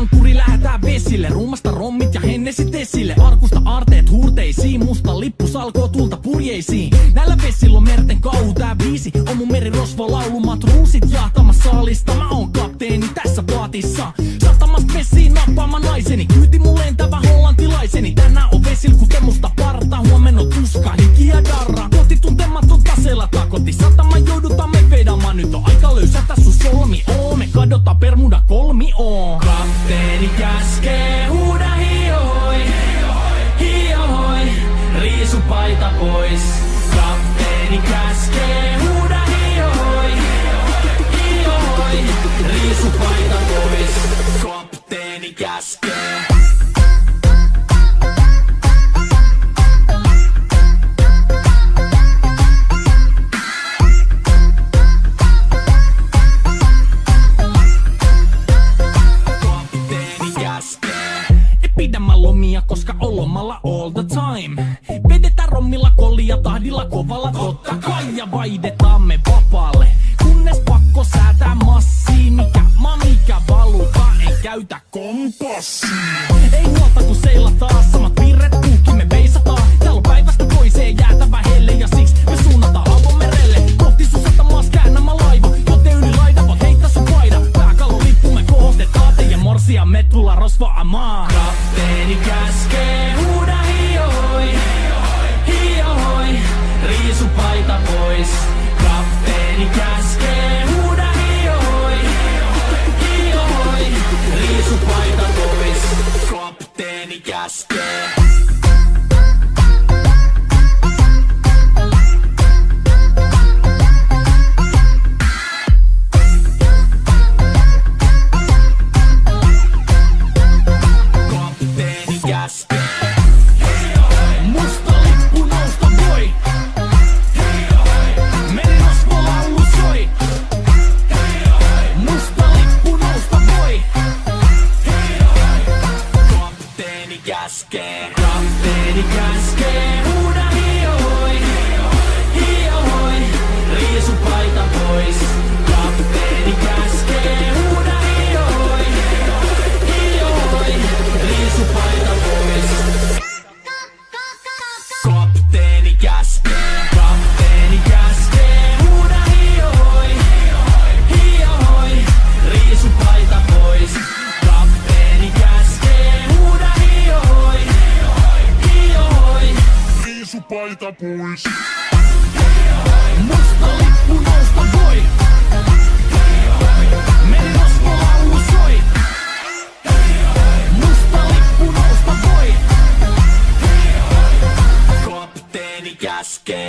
ankkuri lähetään vesille. Ruumasta rommit ja hennesit esille. Arkusta aarteet huurteisiin, musta lippu salkoo tulta purjeisiin. Näillä vesillä on merten kauhu, tää biisi on mun merirosvo laulu. Matruusit jahtamassa saalista, mä oon kapteeni tässä paatissa. Satamasta vessiin nappaamaan naiseni, kyyti mun lentävä hollantilaiseni. Tänään on vesil kuten musta parta, huomenna on tuska, hiki ja darra. Koti tuntematon taseella takoti, satama joudutaan me vedamaan. Nyt on aika löysätä sun solmi, me kadotaan Bermuda kolmioon. Kapteeni käskee, huuda hiohoi, hiohoi, riisu paita pois. Kapteeni käskee, huuda hiohoi, hiohoi, riisu paita pois. Kapteeni käskee. Pidämään lomia, koska on lomalla all the time. Vedetään rommilla, kollia, tahdilla, kovalla totta kai. Ja vaihdetaan me vapaalle, kunnes pakko säätää massiin. Mikä valuta, ei käytä kompassia. Ei huolta kun seilataan, samat piirret puhki me veisataan. Täällä on päivästä toiseen jäätävä helle, ja siksi me suunnataan avomerelle. Kohti sun satamaas käännämä laiva, joten yli laida voit heittää sun paida. Pääkallon lippu me kohotetaan, teidän morsia me tullaan rosvaamaan. Kapteeni käskee, huuda hiohoi, hiohoi, riisu paita pois. Kapteeni käskee, huuda hiohoi, hiohoi, riisu paita pois. Kapteeni käskee. Musta lippu nousta voi. Merirosvo laulu soi. Musta lippu nousta voi. Kapteeni käskee. Kapteeni käskee. Huuda hiohoi, hiohoi, riisu paita pois. Kapteeni käskee. Huuda hiohoi, hiohoi, riisu paita pois. Kapteeni käskee. Kapteeni käskee. Huuda hiohoi, hiohoi, riisu paita pois. Kapteeni käskee. Huuda hiohoi, hiohoi, riisu paita pois. Musta lippu nousta voi. Merirosvo laulu soi. Musta lippu nousta voi. Kapteeni käskee.